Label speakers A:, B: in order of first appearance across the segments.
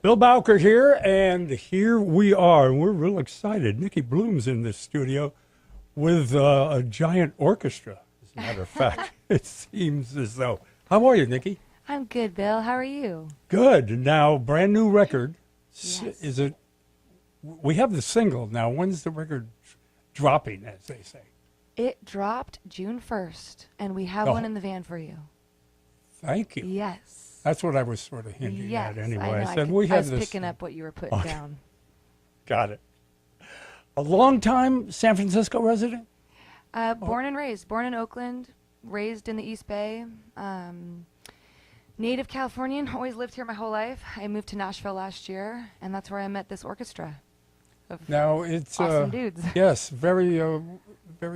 A: Bill Bowker here, and here we are. And we're real excited. Nicki Bloom's in this studio with a giant orchestra, as a matter of fact. It seems as though. How are you, Nicki?
B: I'm good, Bill. How are you?
A: Good. Now, brand new record.
B: Yes.
A: Is it? We have the single now. When's the record dropping, as they say?
B: It dropped June 1st, and we have one in the van for you.
A: Thank you.
B: Yes.
A: That's what I was sort of hinting
B: Yes,
A: at anyway.
B: I know.
A: I said,
B: I was picking up what you were putting down.
A: Got it. A long-time San Francisco resident?
B: Born and raised. Born in Oakland, raised in the East Bay. Native Californian, always lived here my whole life. I moved to Nashville last year, and that's where I met this orchestra of
A: Now it's
B: awesome dudes.
A: Yes, very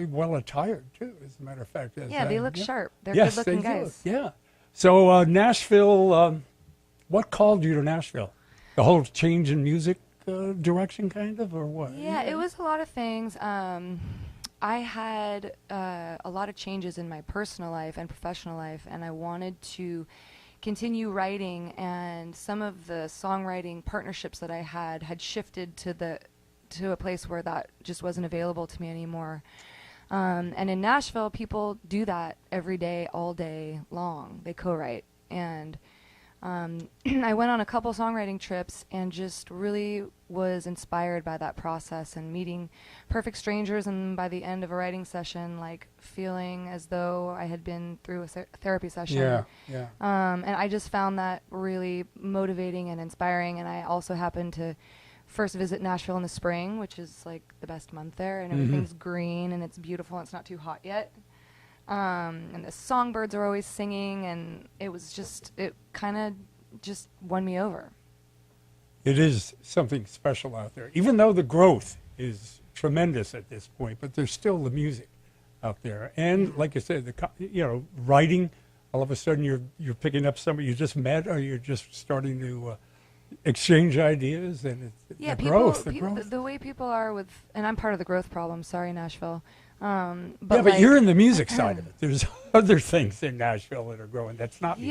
A: well attired too. As a matter of fact,
B: Yeah, they look sharp. They're
A: yes,
B: good-looking
A: they do.
B: guys.
A: Yeah. So Nashville, what called you to Nashville? The whole change in music direction, kind of, or what?
B: Yeah, it was a lot of things. I had a lot of changes in my personal life and professional life, and I wanted to continue writing, and some of the songwriting partnerships that I had shifted to a place where that just wasn't available to me anymore. And in Nashville, people do that every day, all day long. They co-write. And I went on a couple songwriting trips and just really was inspired by that process and meeting perfect strangers, and by the end of a writing session, like feeling as though I had been through a therapy session.
A: Yeah, yeah.
B: And I just found that really motivating and inspiring. And I also happened to first visit Nashville in the spring, which is like the best month there, and everything's green and it's beautiful and it's not too hot yet. And the songbirds are always singing, and it kind of just won me over.
A: It is something special out there, even though the growth is tremendous at this point. But there's still the music out there, and like I said, writing. All of a sudden, you're picking up somebody you just met, or you're just starting to exchange ideas, and
B: Yeah,
A: the
B: people,
A: growth.
B: the way people are with, and I'm part of the growth problem. Sorry, Nashville.
A: But you're in the music side of it. There's other things in Nashville that are growing. That's not music.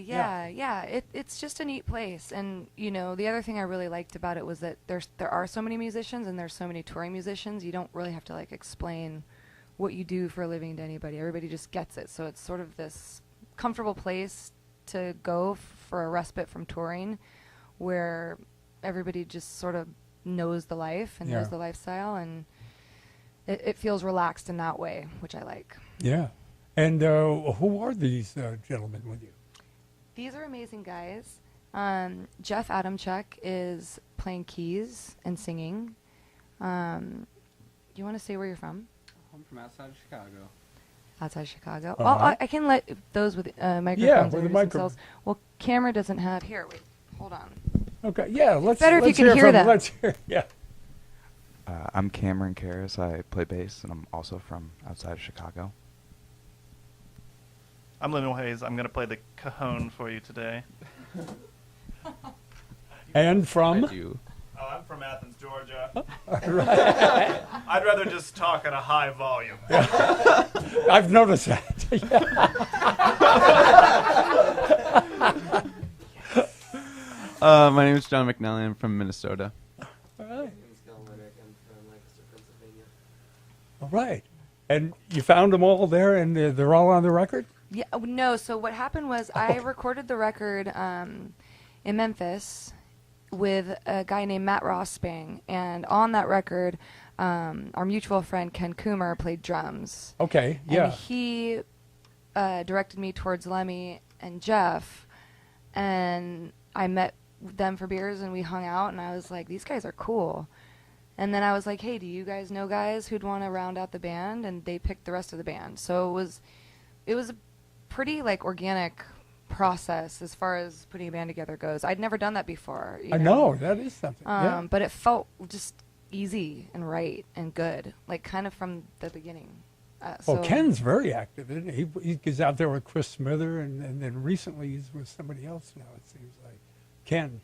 B: Yeah. It's just a neat place, and the other thing I really liked about it was that there are so many musicians, and there's so many touring musicians. You don't really have to explain what you do for a living to anybody. Everybody just gets it. So it's sort of this comfortable place to go for a respite from touring, where everybody just sort of knows the life and knows the lifestyle, and it feels relaxed in that way, which I like.
A: Yeah. And who are these gentlemen with you?
B: These are amazing guys. Jeff Adamchuk is playing keys and singing. You want to say where you're from?
C: I'm from outside of Chicago.
B: Outside Chicago.
A: Uh-huh.
B: I can let those with microphones
A: with the
B: introduce themselves. Well, camera doesn't have. Here, wait. Hold on.
A: Okay. Yeah. Let's.
B: Better if
A: let's
B: you can hear
A: from,
B: them.
A: Let's hear. Yeah.
C: I'm Cameron Karras. I play bass, and I'm also from outside of Chicago.
D: I'm Leonel Hayes. I'm going to play the cajon for you today.
A: And from.
D: Oh, I'm from Athens, Georgia.
A: Right.
D: I'd rather just talk at a high volume.
A: I've noticed that.
E: My name is John McNally. I'm from Minnesota.
A: All right. All right. And you found them all there, and they're all on the record?
B: Yeah. No. So what happened was I recorded the record in Memphis with a guy named Matt Rossbang, and on that record, our mutual friend Ken Coomer played drums.
A: Okay. Yeah.
B: And he directed me towards Lemmy and Jeff, and I met them for beers and we hung out, and I was like, these guys are cool. And then I was like, hey, do you guys know guys who'd want to round out the band? And they picked the rest of the band. So it was a pretty organic process as far as putting a band together goes. I'd never done that before.
A: I know that is something. Yeah.
B: But it felt just easy and right and good, kind of from the beginning.
A: Well, Ken's very active, isn't he? He's out there with Chris Smither, and then recently he's with somebody else now, it seems like. Ken,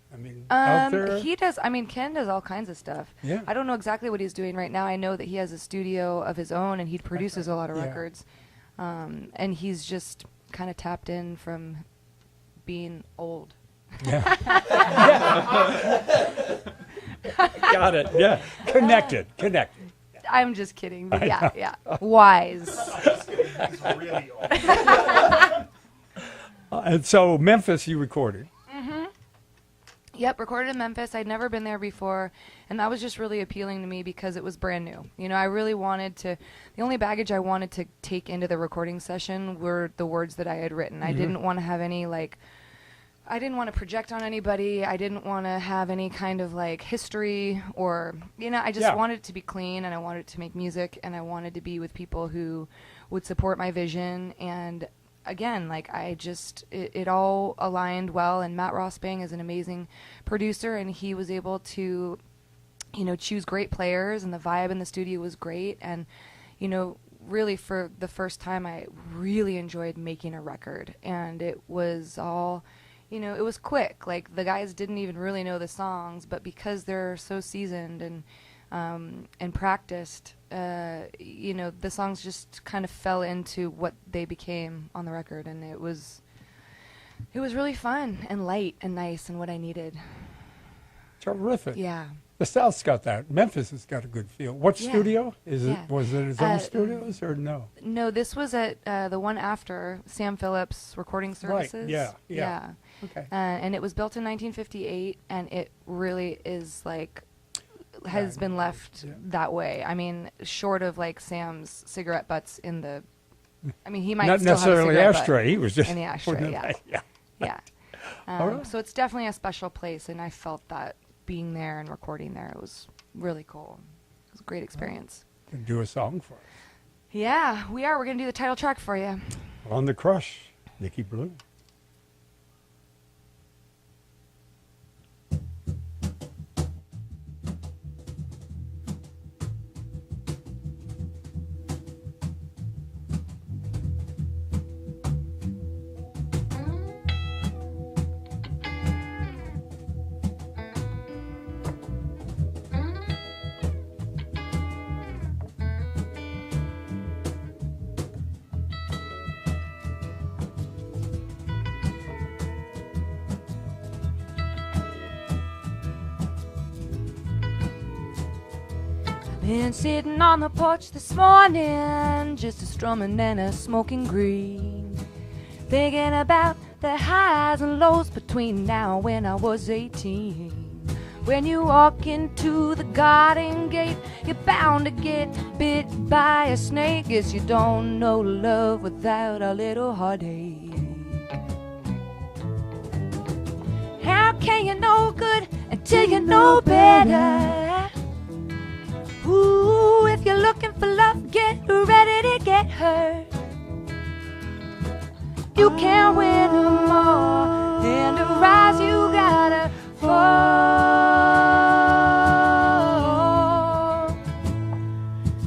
A: out there?
B: He does. Ken does all kinds of stuff.
A: Yeah.
B: I don't know exactly what he's doing right now. I know that he has a studio of his own, and he produces a lot of records. And he's just kind of tapped in from being old.
A: Yeah. Got it. Yeah. Connected.
B: I'm just kidding. But yeah. Wise.
D: He's really old.
A: And so Memphis, you recorded.
B: Yep, recorded in Memphis. I'd never been there before, and that was just really appealing to me because it was brand new. You know, I really wanted to, the only baggage I wanted to take into the recording session were the words that I had written. I didn't want to have any, like, I didn't want to project on anybody. I didn't want to have any kind of, like, history or, you know, I just wanted it to be clean, and I wanted to make music, and I wanted to be with people who would support my vision. And again, like, it all aligned well, and Matt Rossbang is an amazing producer, and he was able to, you know, choose great players, and the vibe in the studio was great. And, you know, really for the first time I really enjoyed making a record, and it was all, you know, it was quick. Like, the guys didn't even really know the songs, but because they're so seasoned and practiced, you know, the songs just kind of fell into what they became on the record, and it was really fun and light and nice and what I needed.
A: Terrific.
B: Yeah.
A: The South's got that. Memphis has got a good feel. What studio?
B: Yeah.
A: Was it his own studios or no?
B: No, this was at the one after Sam Phillips Recording Services.
A: Right, yeah. Okay.
B: And it was built in 1958, and it really is, like, has been left that way. I mean, short of, like, Sam's cigarette butts in the, I mean, he might
A: Not
B: still have a
A: necessarily
B: cigarette
A: ashtray. He was just
B: in the ashtray,
A: putting it
B: yeah.
A: back. Yeah.
B: Yeah.
A: All right.
B: So it's definitely a special place, and I felt that being there and recording there, it was really cool. It was a great experience.
A: Can do a song for us.
B: Yeah, we are. We're going to do the title track for you.
A: On the Krush, Nicki Bluhm.
B: Been sitting on the porch this morning, just a strumming and a smoking green, thinking about the highs and lows between now and when I was 18. When you walk into the garden gate, you're bound to get bit by a snake. Guess you don't know love without a little heartache. How can you know good until you know better? Ooh, if you're looking for love, get ready to get hurt. You can't win them all, and to rise you gotta fall.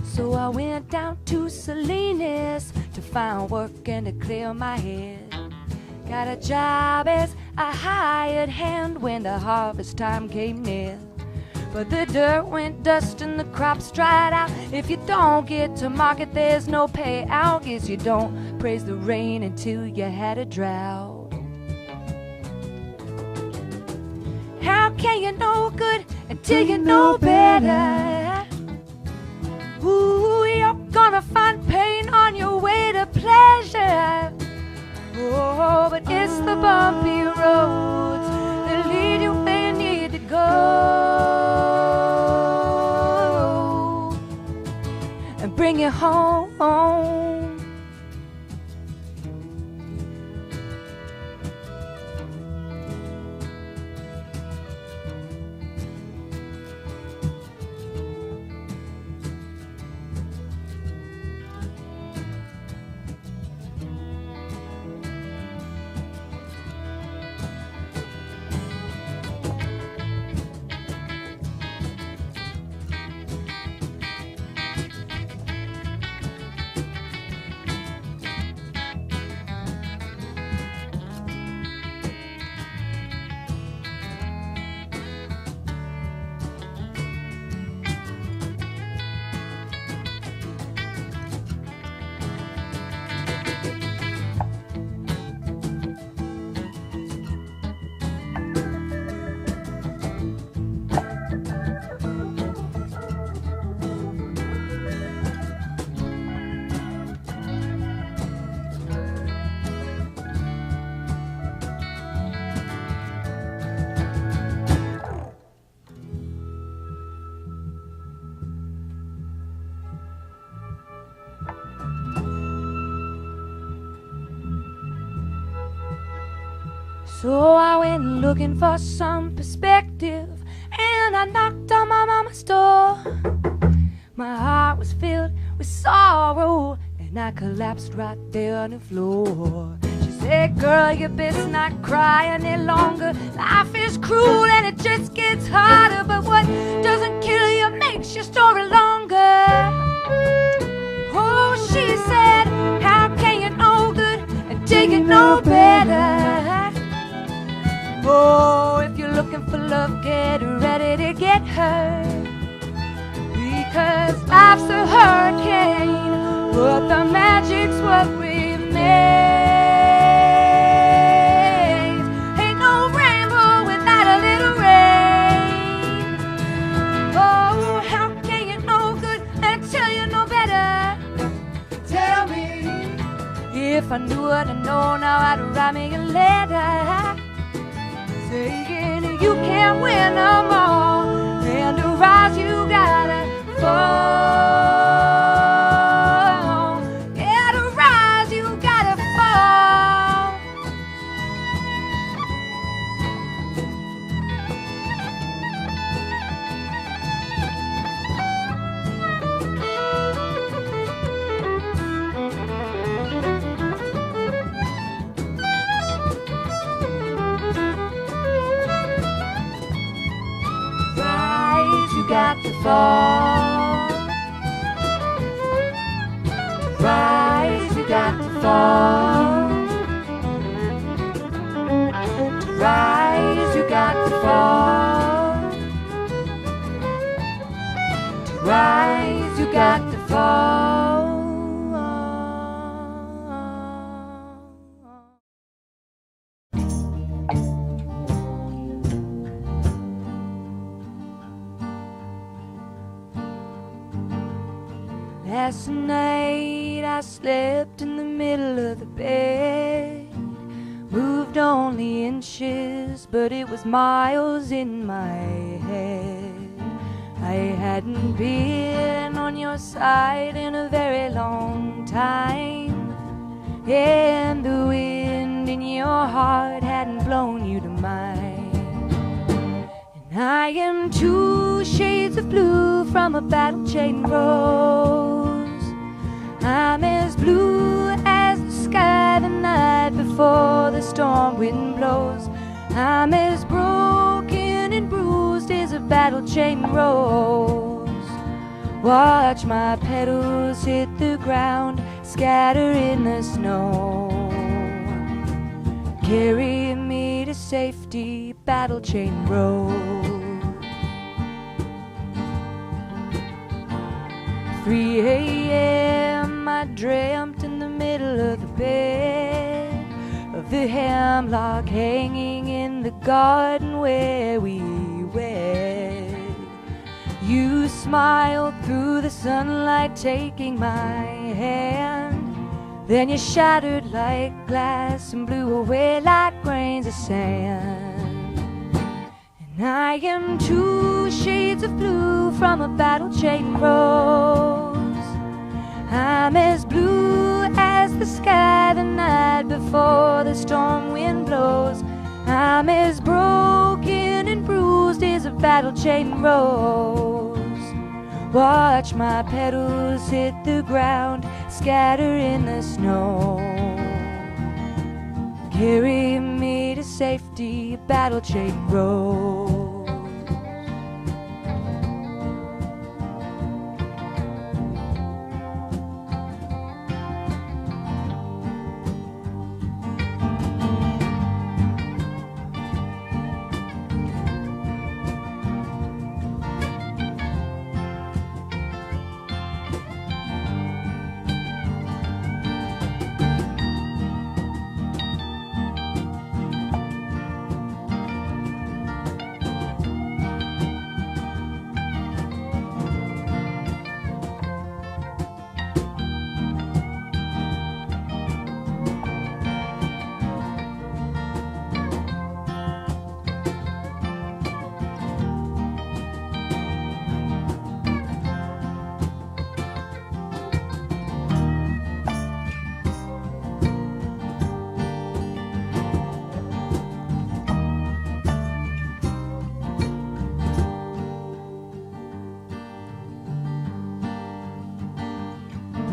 B: So I went down to Salinas to find work and to clear my head. Got a job as a hired hand when the harvest time came near. But the dirt went dust and the crops dried out. If you don't get to market, there's no payout. Guess you don't praise the rain until you had a drought. How can you know good until you know better? Ooh, you're gonna find pain on your way to pleasure. Oh, but it's the bumpy roads that lead you where you need to go and bring you home. So I went looking for some perspective, and I knocked on my mama's door. My heart was filled with sorrow, and I collapsed right there on the floor. She said, girl, you best not cry any longer. Life is cruel and it just gets harder, but what doesn't kill you makes your story longer. Oh, she said, how can you know good and take it no better? Oh, if you're looking for love, get ready to get hurt, because life's a hurricane, but the magic's what remains. Ain't no rainbow without a little rain. Oh, how can you know good until you know better? Tell me. If I knew what I know now, I'd write me a letter saying you can't win no more, and to rise you gotta fall. Yeah, to rise you gotta fall. Rise, you got to fall. Rise, you got to fall. Rise, you got to fall. Rise, you got to fall. Last night I slept in the middle of the bed. Moved only inches, but it was miles in my head. I hadn't been on your side in a very long time, and the wind in your heart hadn't blown you to mine. And I am two shades of blue from a battle-chain rose. I'm as blue as the sky the night before the storm wind blows. I'm as broken and bruised as a battle-chain rose. Watch my petals hit the ground, scatter in the snow. Carry me to safety, battle-chain rose. 3 a.m. I dreamt in the middle of the bed of the hemlock hanging in the garden where we wed. You smiled through the sunlight, taking my hand. Then you shattered like glass and blew away like grains of sand. And I am two shades of blue from a battle-chain rose. I'm as blue as the sky the night before the storm wind blows. I'm as broken and bruised as a battle-chain rose. Watch my petals hit the ground, scatter in the snow. Carry me to safety, battle-chain rose.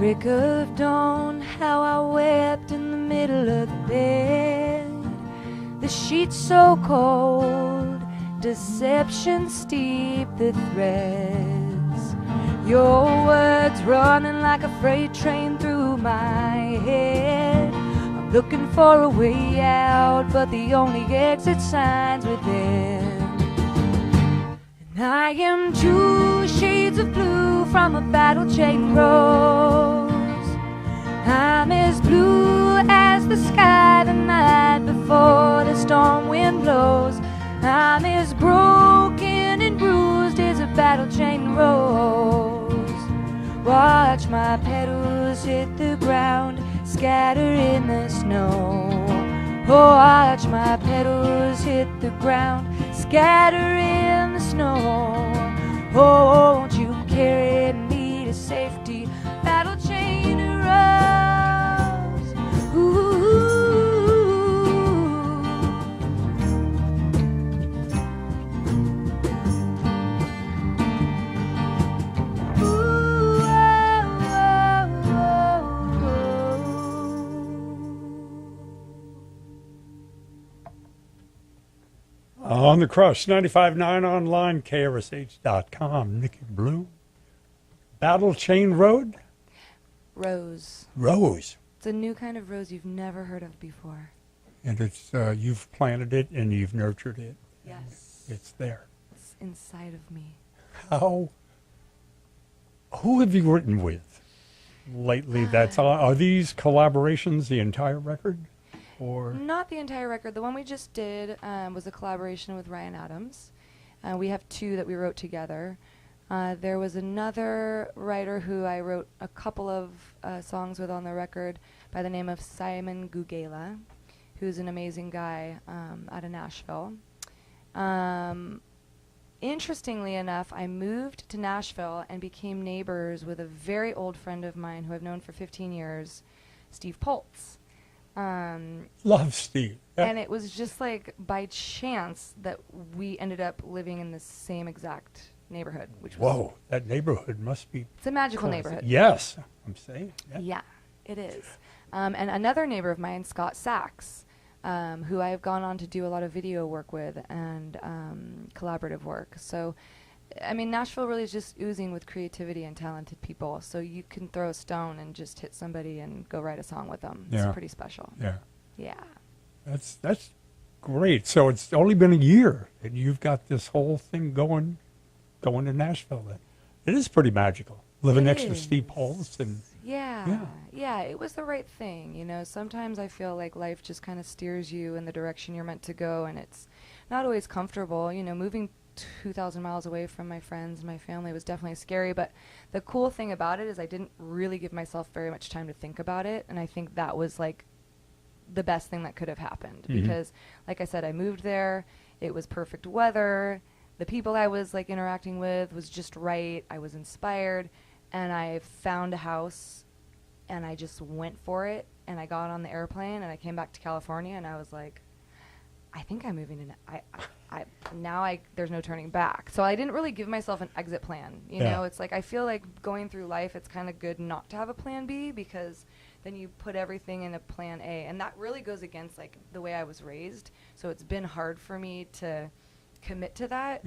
B: Break of dawn, how I wept in the middle of the bed. The sheets so cold, deception steep the threads. Your words running like a freight train through my head. I'm looking for a way out, but the only exit sign's within. And I am 2 shades of blue from a battle-chain rose. I'm as blue as the sky the night before the storm wind blows. I'm as broken and bruised as a battle-chain rose. Watch my petals hit the ground, scatter in the snow. Oh, watch my petals hit the ground, scatter in the snow. Oh, won't you carry me to safety, battle-chain rose? Ooh.
A: On the Krush, 95.9 online, KRSH.com. Nicki Bluhm. Battle Chain Road?
B: Rose.
A: Rose.
B: It's a new kind of rose you've never heard of before.
A: And it's you've planted it and you've nurtured it.
B: Yes.
A: It's there.
B: It's inside of me.
A: Who have you written with lately? Are these collaborations the entire record? Or
B: Not the entire record. The one we just did was a collaboration with Ryan Adams. We have 2 that we wrote together. There was another writer who I wrote a couple of songs with on the record by the name of Simon Gugela, who's an amazing guy out of Nashville. Interestingly enough, I moved to Nashville and became neighbors with a very old friend of mine who I've known for 15 years, Steve Poltz.
A: love Steve.
B: And it was just like by chance that we ended up living in the same exact neighborhood, which was
A: Whoa, that neighborhood must be.
B: it's a magical
A: crazy.
B: neighborhood.
A: Yes, I'm saying. Yeah.
B: Yeah, it is. And another neighbor of mine, Scott Sachs, who I've gone on to do a lot of video work with and collaborative work. So, I mean, Nashville really is just oozing with creativity and talented people. So you can throw a stone and just hit somebody and go write a song with them.
A: Yeah.
B: It's pretty special.
A: Yeah.
B: Yeah.
A: That's great. So it's only been a year and you've got this whole thing going to Nashville then. It is pretty magical. Living
B: It
A: next to
B: is.
A: Steve Poltz and
B: Yeah, it was the right thing. You know, sometimes I feel like life just kind of steers you in the direction you're meant to go, and it's not always comfortable. You know, moving 2,000 miles away from my friends and my family was definitely scary, but the cool thing about it is I didn't really give myself very much time to think about it, and I think that was like the best thing that could have happened because, like I said, I moved there. It was perfect weather. The people I was like interacting with was just right. I was inspired. And I found a house, and I just went for it, and I got on the airplane, and I came back to California, and I was like, I think I'm moving to, there's no turning back. So I didn't really give myself an exit plan. You know, it's like, I feel like going through life, it's kind of good not to have a plan B because then you put everything in a plan A. And that really goes against like the way I was raised. So it's been hard for me to commit to that.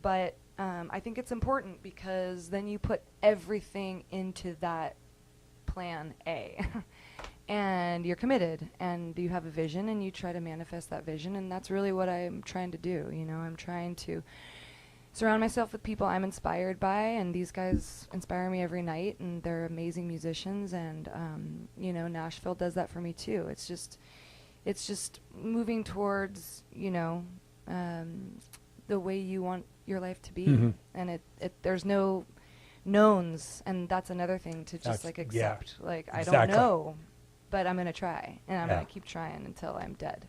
B: But I think it's important because then you put everything into that plan A and you're committed and you have a vision and you try to manifest that vision. And that's really what I'm trying to do. You know, I'm trying to surround myself with people I'm inspired by, and these guys inspire me every night, and they're amazing musicians. And, you know, Nashville does that for me too. It's just moving towards, you know, the way you want your life to be, and there's no knowns, and that's another thing to just like accept. Like I don't know, but I'm gonna try, and I'm gonna keep trying until I'm dead.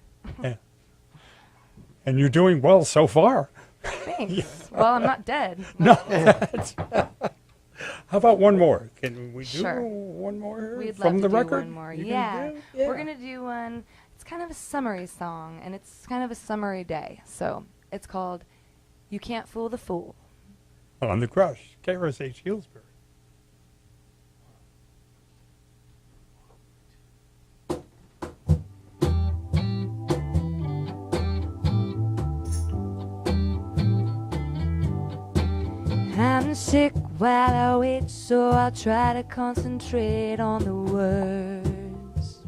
A: And you're doing well so far.
B: Thanks. Well, I'm not dead.
A: No. How about one more? Can we do
B: Sure.
A: one more
B: We'd
A: from
B: love
A: the
B: to
A: record?
B: do one more.
A: You
B: Yeah.
A: can do?
B: We're gonna do one. It's kind of a summery song, and it's kind of a summery day. So it's called "You Can't Fool the Fool."
A: On the Krush, KRSH Healdsburg.
B: sick while I wait, so I'll try to concentrate on the words.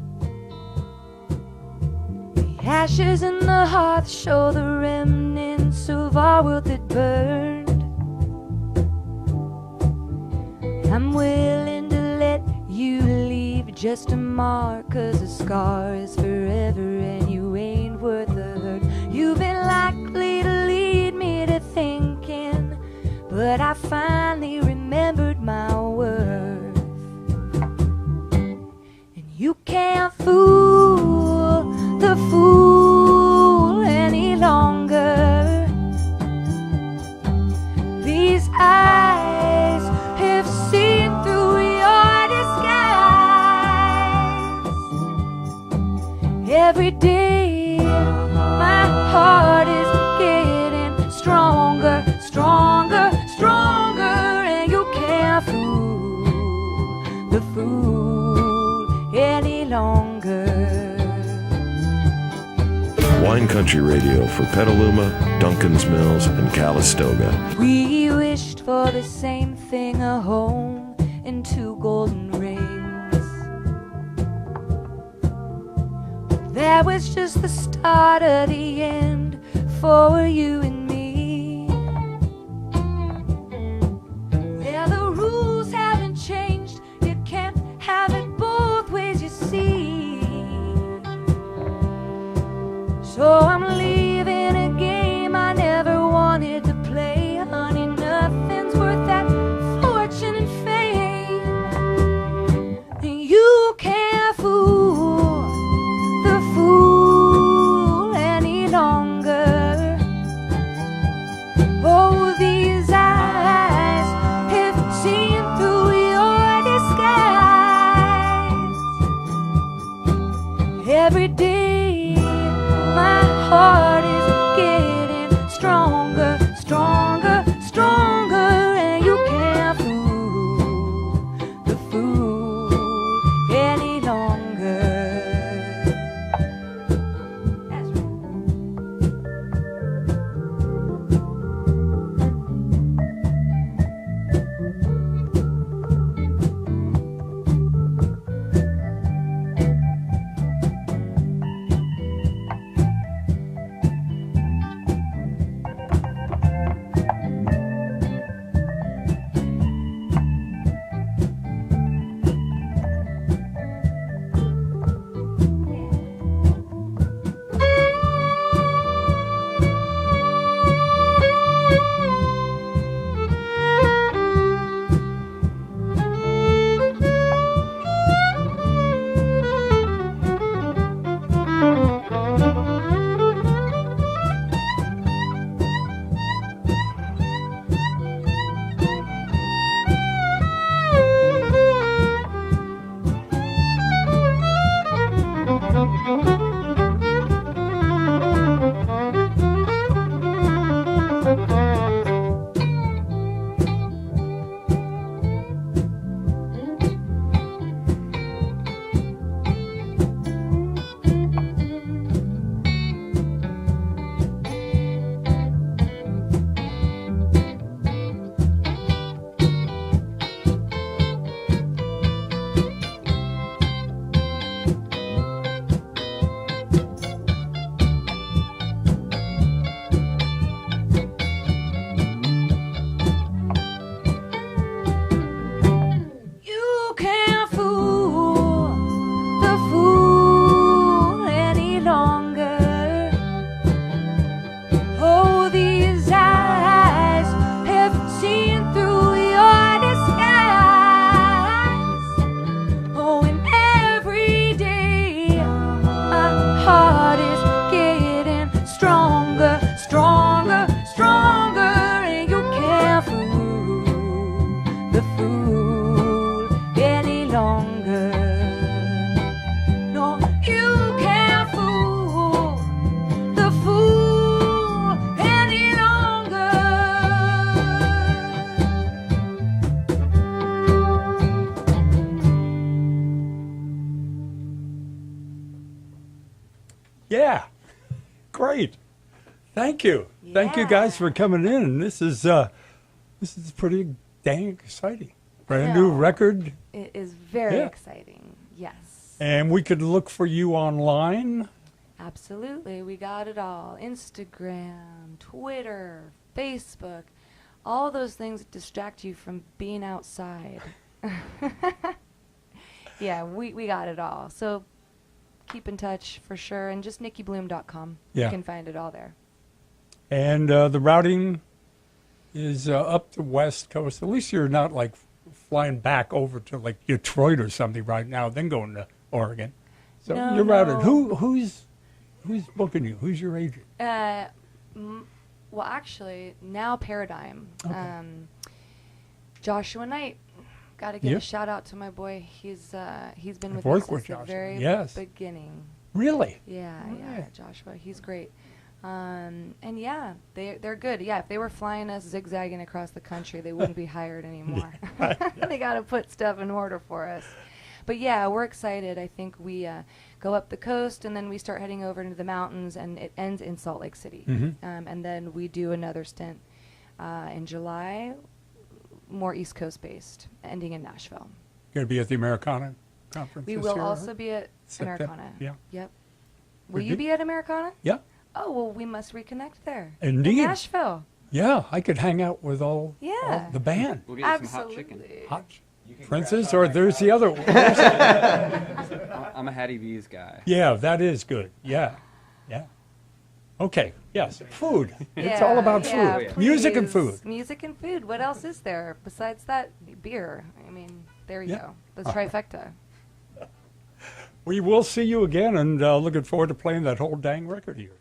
B: The ashes in the hearth show the remnants of our world that burned. I'm willing to let you leave just a mark, 'cause a scar is forever and you ain't worth the hurt. You've been likely to lead me to thinking, but I finally remembered my worth. And you can't fool the fool any longer. These eyes have seen through your disguise. Every day my heart is getting stronger, stronger, stronger, and you can't fool the fool any longer.
F: Wine Country Radio for Petaluma, Duncan's Mills, and Calistoga.
B: We wished for the same thing, a home and 2 golden rings. That was just the start of the end for you and me. Well, the rules haven't changed. You can't have it both ways, you see. So I'm leaving a game I never wanted to play. Honey, nothing's worth that fortune and fame. You can't fool the fool any longer. Oh, these eyes have seen through your disguise. Every day my heart is getting stronger, stronger, stronger, and you can't fool the fool any longer. That's right. You can't fool the fool any longer. Oh, these eyes have seen through your disguise. Oh, and every day my heart is getting stronger, stronger, stronger, and you can't fool the fool any longer. No, you can't fool the fool any longer.
A: Yeah, great. Thank you. Thank you guys for coming in. This is This is pretty dang exciting. Brand new record.
B: It is very
A: Yeah.
B: exciting. Yes.
A: And we could look for you online.
B: Absolutely. We got it all. Instagram, Twitter, Facebook, all those things that distract you from being outside. Yeah, we got it all. So keep in touch for sure. And just nickibluhm.com.
A: Yeah.
B: You can find it all there.
A: And the routing is up the West Coast. At least you're not like flying back over to like Detroit or something right now, then going to Oregon. So
B: No,
A: you're routed.
B: no.
A: Who's booking you? Who's your agent?
B: Well, actually, now Paradigm.
A: Okay.
B: Joshua Knight. Got to give
A: Yeah.
B: a shout out to my boy. He's been
A: I've
B: with me
A: worked
B: since
A: with
B: the
A: Joshua,
B: very
A: yes.
B: beginning.
A: Really?
B: Yeah,
A: Oh,
B: yeah,
A: yeah.
B: Joshua, he's great. And yeah, they're good. Yeah, if they were flying us zigzagging across the country, they wouldn't be hired anymore. They got to put stuff in order for us. But yeah, we're excited. I think we go up the coast and then we start heading over into the mountains, and it ends in Salt Lake City.
A: Mhm.
B: And then we do another stint in July, more East Coast based, ending in Nashville.
A: Going to be at the Americana conference
B: We
A: this
B: will
A: year,
B: also
A: right?
B: be at
A: September,
B: Americana.
A: yeah.
B: Yep. Will
A: Good
B: you
A: deal.
B: be at Americana?
A: Yeah.
B: Oh, well, we must reconnect there.
A: Indeed.
B: In Nashville.
A: Yeah, I could hang out with all
B: Yeah.
A: the band.
E: We'll get you some hot chicken.
B: Absolutely.
A: Hot Princess, or there's the other one.
E: I'm a Hattie B's guy.
A: Yeah, that is good. Yeah, yeah. Okay, yes, food. It's
B: Yeah,
A: all about
B: yeah,
A: food. Music and
B: please.
A: food.
B: Music and food. What else is there besides that? Beer. I mean, there you
A: Yeah.
B: go. The trifecta.
A: We will see you again, and looking forward to playing that whole dang record here.